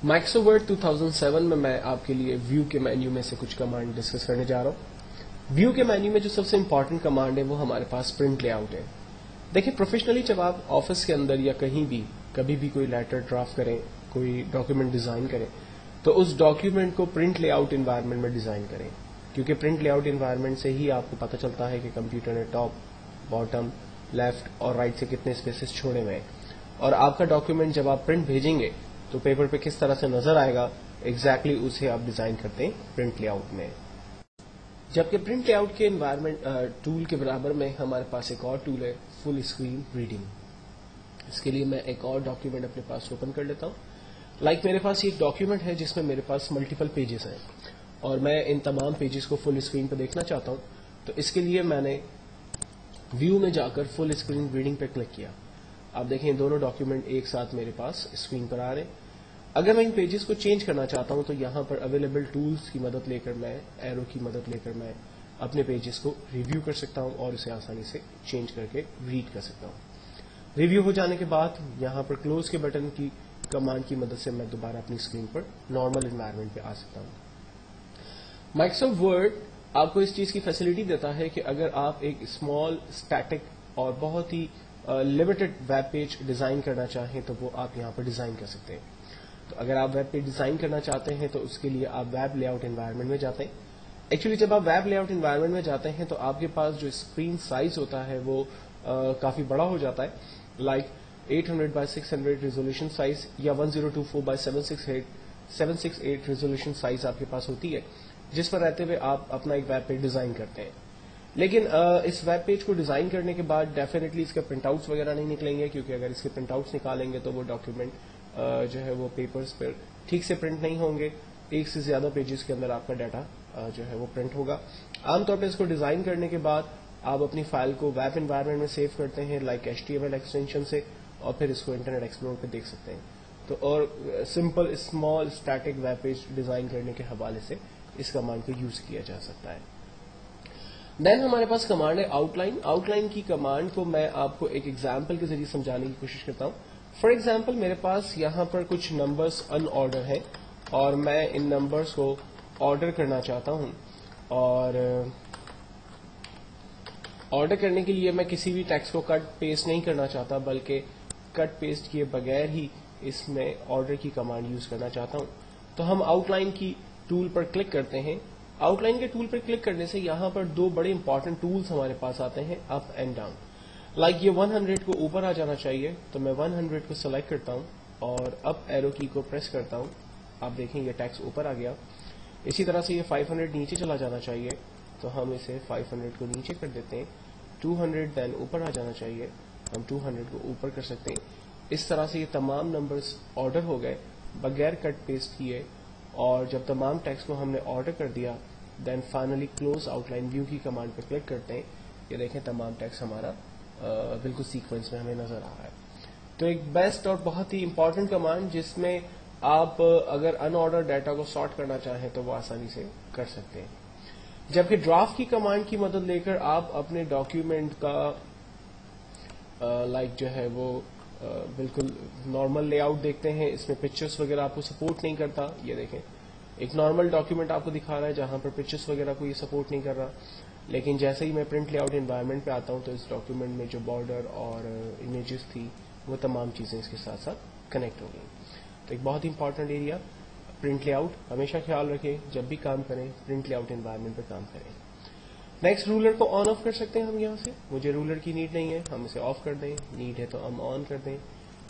Microsoft word 2007 में मैं आपके लिए व्यू के मेन्यू में से कुछ कमांड डिस्कस करने जा रहा हूँ। व्यू के मेन्यू में जो सबसे इंपॉर्टेंट कमांड है वो हमारे पास प्रिंट लेआउट है। देखिए, प्रोफेशनली जब आप ऑफिस के अंदर या कहीं भी कभी भी कोई लेटर ड्राफ्ट करें, कोई डॉक्यूमेंट डिजाइन करें, तो उस डॉक्यूमेंट को प्रिंट लेआउट एनवायरनमेंट में डिजाइन करें, क्योंकि प्रिंट लेआउट एनवायरनमेंट से ही आपको पता चलता है कि कंप्यूटर ने टॉप, बॉटम, लेफ्ट और राइट से कितने स्पेसेस छोड़े हुए हैं, और आपका डॉक्यूमेंट जब आप प्रिंट भेजेंगे तो पेपर पे किस तरह से नजर आएगा, एग्जैक्टली उसे आप डिजाइन करते हैं प्रिंट लेआउट में। जबकि प्रिंट लेआउट के एनवायरनमेंट टूल के बराबर में हमारे पास एक और टूल है, फुल स्क्रीन रीडिंग। इसके लिए मैं एक और डॉक्यूमेंट अपने पास ओपन कर लेता हूँ। मेरे पास एक डॉक्यूमेंट है जिसमें मेरे पास मल्टीपल पेजेस हैं और मैं इन तमाम पेजेस को फुल स्क्रीन पर देखना चाहता हूँ। तो इसके लिए मैंने व्यू में जाकर फुल स्क्रीन रीडिंग पे क्लिक किया। आप देखें, दोनों डॉक्यूमेंट एक साथ मेरे पास स्क्रीन पर आ रहे हैं। अगर मैं इन पेजेस को चेंज करना चाहता हूं तो यहां पर अवेलेबल टूल्स की मदद लेकर, मैं एरो की मदद लेकर मैं अपने पेजेस को रिव्यू कर सकता हूं और इसे आसानी से चेंज करके रीड कर सकता हूं। रिव्यू हो जाने के बाद यहां पर क्लोज के बटन की कमांड की मदद से मैं दोबारा अपनी स्क्रीन पर नॉर्मल एनवायरनमेंट पे आ सकता हूं। माइक्रोसॉफ्ट वर्ड आपको इस चीज की फैसिलिटी देता है कि अगर आप एक स्मॉल, स्टैटिक और बहुत ही लिमिटेड वेब पेज डिजाइन करना चाहें तो वो आप यहां पर डिजाइन कर सकते हैं। तो अगर आप वेब पेज डिजाइन करना चाहते हैं तो उसके लिए आप वेब लेआउट एनवायरनमेंट में जाते हैं। एक्चुअली जब आप वेब लेआउट एनवायरनमेंट में जाते हैं तो आपके पास जो स्क्रीन साइज होता है वो काफी बड़ा हो जाता है, 800 बाय 600 रेजोल्यूशन साइज या 1024 बाय 768 रेजोल्यूशन साइज आपके पास होती है, जिस पर रहते हुए आप अपना एक वेब पेज डिजाइन करते हैं। लेकिन इस वेब पेज को डिजाइन करने के बाद डेफिनेटली इसके प्रिंट आउट्स वगैरह नहीं निकलेंगे, क्योंकि अगर इसके प्रिंट आउट्स निकालेंगे तो वो डॉक्यूमेंट जो है वो पेपर्स पर ठीक से प्रिंट नहीं होंगे। एक से ज्यादा पेजेस के अंदर आपका डाटा जो है वो प्रिंट होगा। आमतौर पर इसको डिजाइन करने के बाद आप अपनी फाइल को वेब एनवायरनमेंट में सेव करते हैं, HTML एक्सटेंशन से, और फिर इसको इंटरनेट एक्सप्लोरर पे देख सकते हैं। तो और simple small static web page design करने के हवाले से इस कमांड को यूज किया जा सकता है। देन हमारे पास कमांड है आउटलाइन। आउटलाइन की कमांड को मैं आपको एक एग्जाम्पल के जरिए समझाने की कोशिश करता हूं। फॉर एग्जाम्पल, मेरे पास यहां पर कुछ नंबर्स अनऑर्डर हैं और मैं इन नंबर्स को ऑर्डर करना चाहता हूं, और ऑर्डर करने के लिए मैं किसी भी टेक्स्ट को कट पेस्ट नहीं करना चाहता, बल्कि कट पेस्ट किए बगैर ही इसमें ऑर्डर की कमांड यूज करना चाहता हूं। तो हम आउटलाइन की टूल पर क्लिक करते हैं। आउटलाइन के टूल पर क्लिक करने से यहां पर दो बड़े इंपॉर्टेंट टूल्स हमारे पास आते हैं, अप एंड डाउन। ये 100 को ऊपर आ जाना चाहिए, तो मैं 100 को सिलेक्ट करता हूं और अप एरो की को प्रेस करता हूं। आप देखें ये टेक्स्ट ऊपर आ गया। इसी तरह से ये 500 नीचे चला जाना चाहिए, तो हम इसे 500 को नीचे कर देते हैं। 200 देन ऊपर आ जाना चाहिए, हम 200 को ऊपर कर सकते हैं। इस तरह से ये तमाम नंबर्स ऑर्डर हो गए बगैर कट पेस्ट किए, और जब तमाम टेक्स्ट को हमने ऑर्डर कर दिया, then finally close outline view की कमांड पर क्लिक करते हैं। ये देखें तमाम टेक्स्ट हमारा बिल्कुल सीक्वेंस में हमें नजर आ रहा है। तो एक बेस्ट और बहुत ही इंपॉर्टेंट कमांड जिसमें आप अगर अनऑर्डर डाटा को सॉर्ट करना चाहें तो वो आसानी से कर सकते हैं। जबकि ड्राफ्ट की कमांड की मदद लेकर आप अपने डॉक्यूमेंट का जो है वो बिल्कुल नॉर्मल लेआउट देखते हैं। इसमें पिक्चर्स वगैरह आपको सपोर्ट नहीं करता। ये देखें, एक नॉर्मल डॉक्यूमेंट आपको दिखा रहा है जहां पर पिक्चर्स वगैरह को ये सपोर्ट नहीं कर रहा। लेकिन जैसे ही मैं प्रिंट लेआउट एनवायरनमेंट पे आता हूं तो इस डॉक्यूमेंट में जो बॉर्डर और इमेजेस थी वो तमाम चीजें इसके साथ साथ कनेक्ट हो गई। तो एक बहुत ही इंपॉर्टेंट एरिया प्रिंट लेआउट, हमेशा ख्याल रखें जब भी काम करें प्रिंट लेआउट एनवायरनमेंट पे काम करें। नेक्स्ट, रूलर को ऑन ऑफ कर सकते हैं हम यहाँ से। मुझे रूलर की नीड नहीं है, हम इसे ऑफ कर दें। नीड है तो हम ऑन कर दें।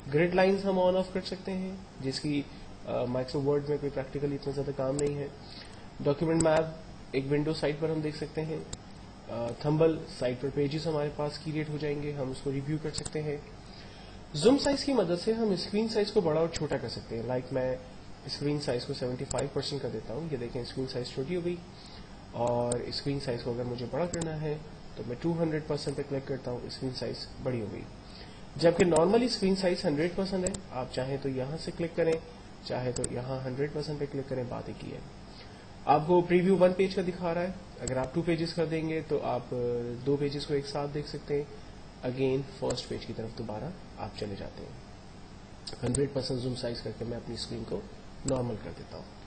ग्रिड लाइंस हम ऑन ऑफ कर सकते हैं, जिसकी माइक्रोसॉफ्ट वर्ड में कोई प्रैक्टिकली इतना ज्यादा काम नहीं है। डॉक्यूमेंट मैप एक विंडो साइट पर हम देख सकते हैं। थंबल साइट पर पेजेस हमारे पास क्रिएट हो जाएंगे, हम उसको रिव्यू कर सकते हैं। जूम साइज की मदद से हम स्क्रीन साइज को बड़ा और छोटा कर सकते हैं। मैं स्क्रीन साइज को 75% कर देता हूँ। ये देखें स्क्रीन साइज छोटी हो गई, और स्क्रीन साइज को अगर मुझे बड़ा करना है तो मैं 200% पे क्लिक करता हूँ, स्क्रीन साइज बड़ी हो गई। जबकि नॉर्मली स्क्रीन साइज 100% है। आप चाहें तो यहां से क्लिक करें, चाहे तो यहां 100% पे क्लिक करें, बात एक ही है। आपको प्रीव्यू 1 पेज का दिखा रहा है, अगर आप 2 पेजेस कर देंगे तो आप 2 पेजेस को एक साथ देख सकते हैं। अगेन फर्स्ट पेज की तरफ दोबारा आप चले जाते हैं। 100% जूम साइज करके मैं अपनी स्क्रीन को نارمل کر دیتا ہوں.